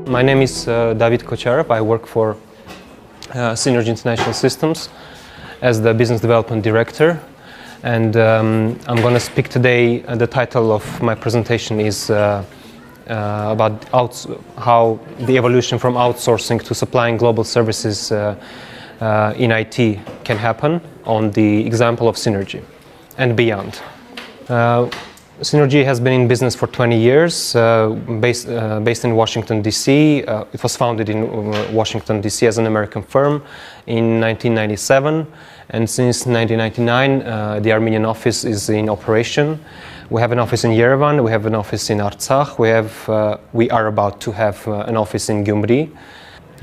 My name is Davith Khocharov. I work for Sիներջի International Systems as the Business Development Director. And I'm going to speak today, the title of my presentation is about how the evolution from outsourcing to supplying global services in IT can happen on the example of Sիներջի and beyond. Sիներջի has been in business for 20 years, based in Washington, D.C. It was founded in Washington, D.C. as an American firm in 1997. And since 1999, the Armenian office is in operation. We have an office in Yerevan, we have an office in Artsakh, we are about to have an office in Gyumri.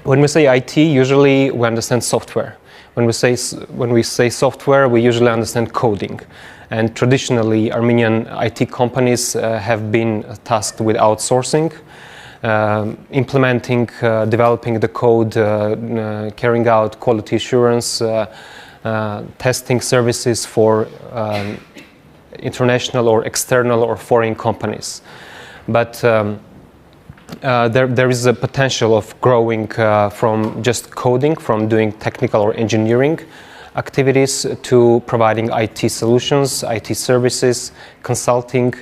When we say IT, usually we understand software. When we say software, we usually understand coding. And traditionally, Armenian IT companies have been tasked with outsourcing, implementing, developing the code, carrying out quality assurance, testing services for international or external or foreign companies. But there is a potential of growing from just coding, from doing technical or engineering activities to providing IT solutions, IT services, consulting.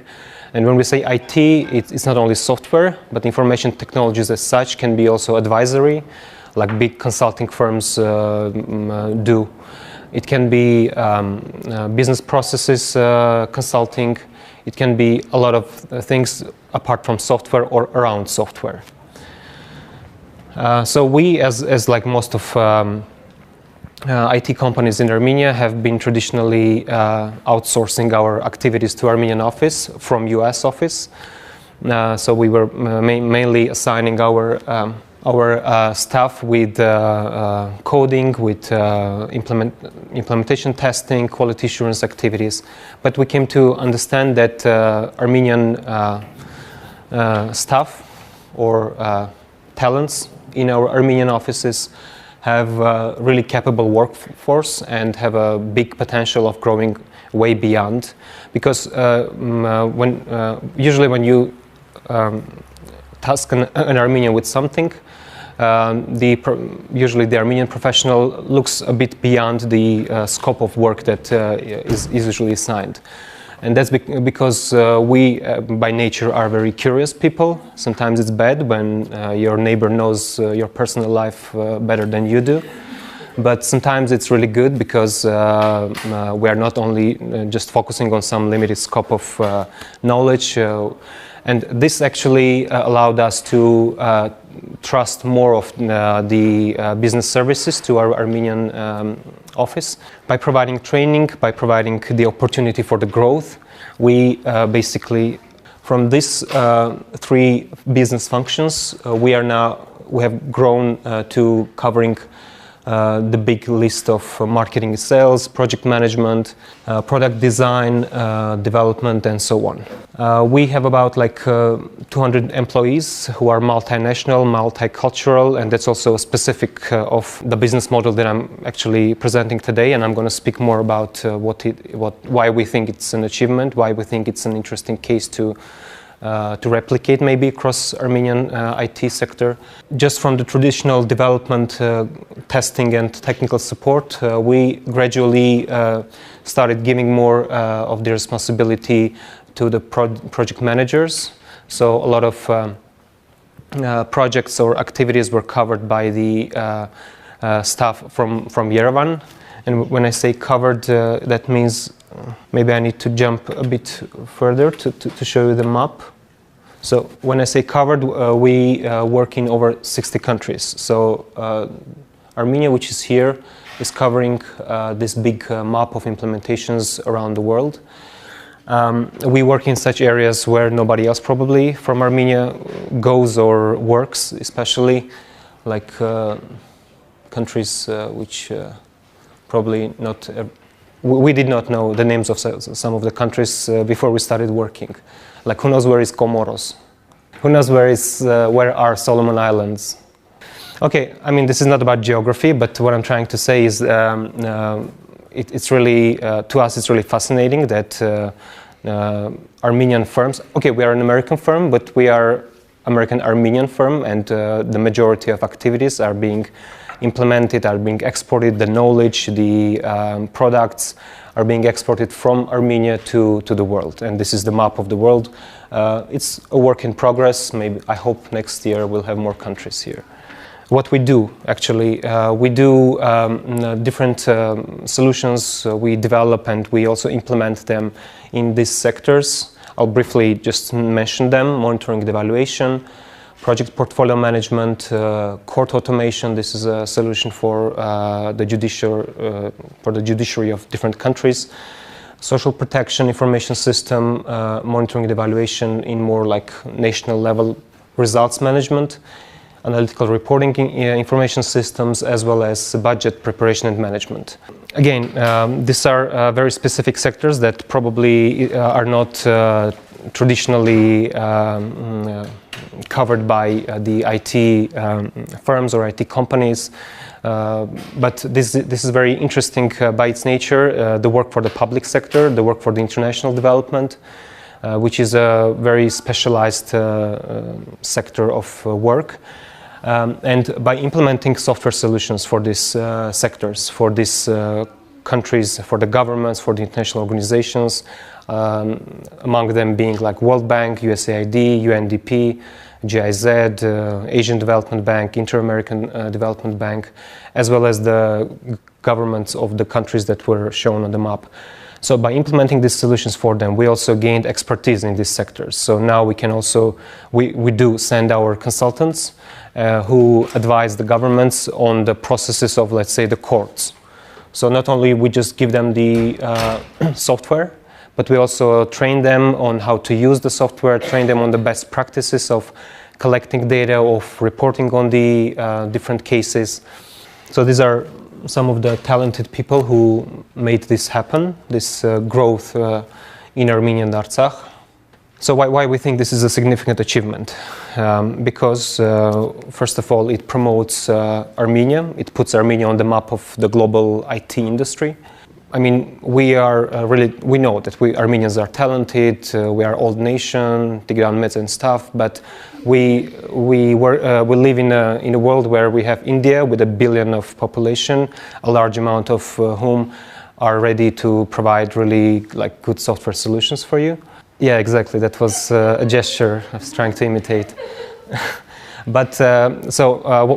And when we say IT, it's not only software, but information technologies as such can be also advisory, like big consulting firms do. It can be business processes consulting. It can be a lot of things apart from software or around software. So we, as like most of IT companies in Armenia, have been traditionally outsourcing our activities to Armenian office from US office. So we were mainly assigning our staff with coding, with implementation testing, quality assurance activities. But we came to understand that Armenian staff or talents in our Armenian offices have a really capable workforce and have a big potential of growing way beyond. Because usually when you task an Armenian with something, usually the Armenian professional looks a bit beyond the scope of work that is usually assigned. And that's because we, by nature, are very curious people. Sometimes it's bad when your neighbor knows your personal life better than you do. But sometimes it's really good because we are not only just focusing on some limited scope of knowledge. And this actually allowed us to trust more of the business services to our Armenian office. By providing training, by providing the opportunity for the growth, we basically, from these three business functions, we have grown to covering the big list of marketing, sales, project management, product design, development, and so on. We have about 200 employees who are multinational, multicultural, and that's also a specific of the business model that I'm actually presenting today. And I'm going to speak more about why we think it's an achievement, why we think it's an interesting case to replicate maybe across Armenian IT sector. Just from the traditional development, testing and technical support, we gradually started giving more of the responsibility to the project managers. So a lot of projects or activities were covered by the staff from Yerevan. And when I say covered, that means maybe I need to jump a bit further to show you the map. So when I say covered, we work in over 60 countries. So Armenia, which is here, is covering this big map of implementations around the world. We work in such areas where nobody else probably from Armenia goes or works, especially like countries which probably not... we did not know the names of some of the countries before we started working. Like, who knows where is Comoros? Who knows where are Solomon Islands? Okay, I mean, this is not about geography, but what I'm trying to say is it's really, to us, it's really fascinating that Armenian firms, okay, we are an American firm, but we are American-Armenian firm, and the majority of activities are being implemented, are being exported. The knowledge, the products are being exported from Armenia to the world. And this is the map of the world. It's a work in progress. Maybe I hope next year we'll have more countries here. What we do, actually, we do different solutions we develop, and we also implement them in these sectors. I'll briefly just mention them: monitoring and evaluation, project portfolio management, court automation. This is a solution for the judiciary of different countries. Social protection information system, monitoring and evaluation in more like national level results management, analytical reporting information systems, as well as budget preparation and management. Again, these are very specific sectors that probably are not traditionally covered by the IT firms or IT companies. But this is very interesting by its nature, the work for the public sector, the work for the international development, which is a very specialized sector of work. And by implementing software solutions for these sectors, for these countries, for the governments, for the international organizations, among them being like World Bank, USAID, UNDP, GIZ, Asian Development Bank, Inter-American Development Bank, as well as the governments of the countries that were shown on the map. So by implementing these solutions for them, we also gained expertise in these sectors. So now we can also, we do send our consultants who advise the governments on the processes of, let's say, the courts. So not only we just give them the software, but we also train them on how to use the software, train them on the best practices of collecting data, of reporting on the different cases. So these are some of the talented people who made this happen, this growth in Armenia and Artsakh. So why we think this is a significant achievement? Because first of all, it promotes Armenia. It puts Armenia on the map of the global IT industry. I mean, we know that Armenians are talented, we are old nation, Tigran Metz and stuff, but we live in a world where we have India with 1 billion of population, a large amount of whom are ready to provide really like good software solutions for you. Yeah, exactly, that was a gesture I was trying to imitate. But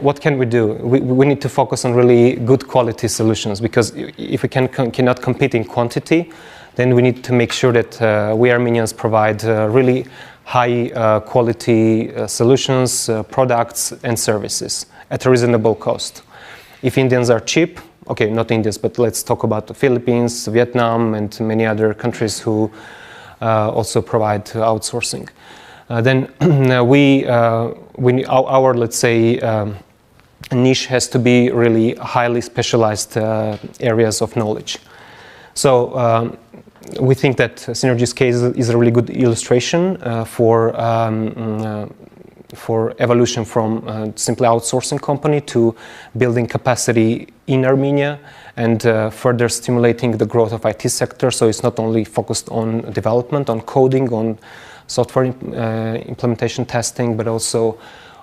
what can we do? We need to focus on really good quality solutions, because if we cannot compete in quantity, then we need to make sure that we Armenians provide really high quality solutions, products and services at a reasonable cost. If Indians are cheap, okay, not Indians, but let's talk about the Philippines, Vietnam and many other countries who also provide outsourcing. Then our let's say niche has to be really highly specialized areas of knowledge. So we think that Sinergy's case is a really good illustration for evolution from simply outsourcing company to building capacity in Armenia and further stimulating the growth of IT sector. So it's not only focused on development, on coding, on software implementation testing, but also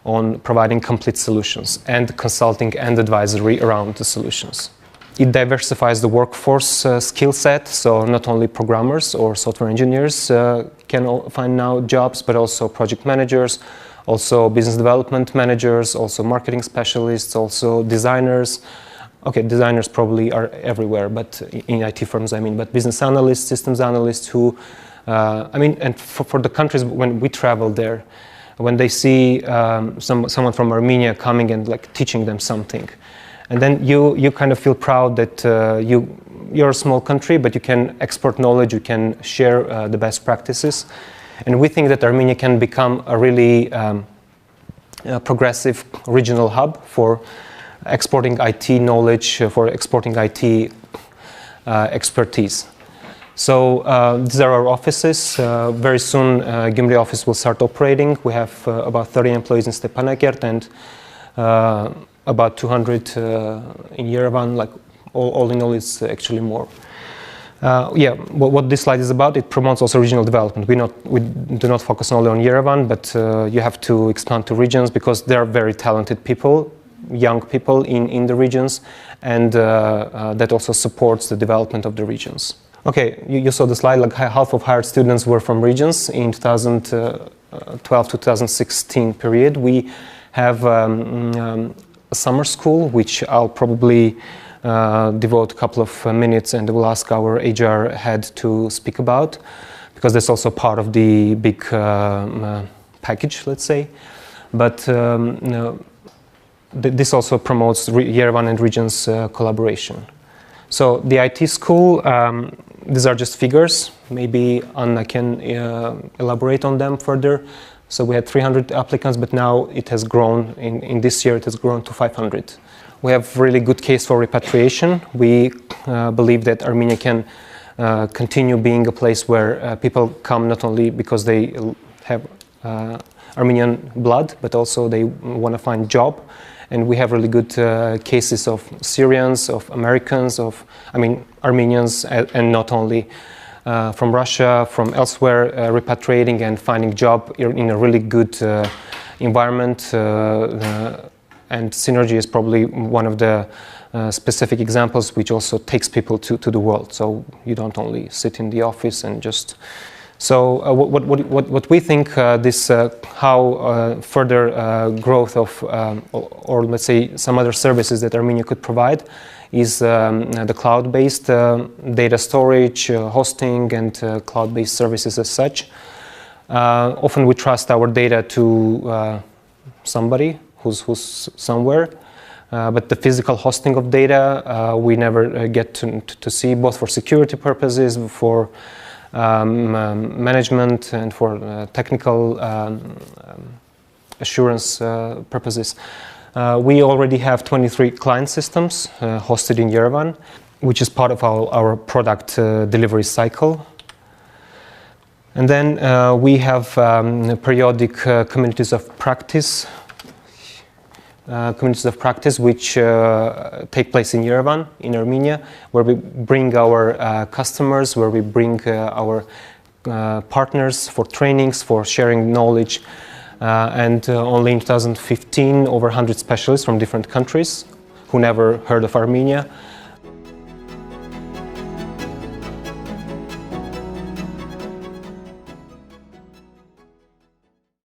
on providing complete solutions and consulting and advisory around the solutions. It diversifies the workforce skill set, so not only programmers or software engineers can find now jobs, but also project managers, also business development managers, also marketing specialists, also designers. Okay, designers probably are everywhere, but in IT firms, I mean, but business analysts, systems analysts who and for the countries when we travel there, when they see someone from Armenia coming and like teaching them something, and then you kind of feel proud that you're a small country, but you can export knowledge, you can share the best practices, and we think that Armenia can become a really progressive regional hub for exporting IT knowledge, for exporting IT expertise. So these are our offices. Very soon, Gyumri office will start operating. We have about 30 employees in Stepanakert and about 200 in Yerevan. Like all in all, it's actually more. Yeah, what this slide is about, it promotes also regional development. We do not focus only on Yerevan, but you have to expand to regions because there are very talented people, young people in the regions, and that also supports the development of the regions. Okay, you saw the slide, like half of hired students were from regions in 2012 to 2016 period. We have a summer school, which I'll probably devote a couple of minutes and we'll ask our HR head to speak about, because that's also part of the big package, let's say. But this also promotes Yerevan and regions collaboration. So the IT school, these are just figures. Maybe Anna can elaborate on them further. So we had 300 applicants, but now it has grown, in this year it has grown to 500. We have really good case for repatriation. We believe that Armenia can continue being a place where people come not only because they have Armenian blood, but also they want to find job. And we have really good cases of Syrians, of Americans, Armenians, and not only from Russia, from elsewhere, repatriating and finding job in a really good environment. And Synergy is probably one of the specific examples which also takes people to the world. So you don't only sit in the office and just... So what we think how further growth of, or let's say some other services that Armenia could provide is the cloud-based data storage, hosting, and cloud-based services as such. Often we trust our data to somebody who's somewhere, but the physical hosting of data we never get to see, both for security purposes, for management, and for technical assurance purposes. We already have 23 client systems hosted in Yerevan, which is part of our product delivery cycle. And then we have periodic communities of practice which take place in Yerevan, in Armenia, where we bring our customers, where we bring our partners for trainings, for sharing knowledge. And only in 2015, over 100 specialists from different countries who never heard of Armenia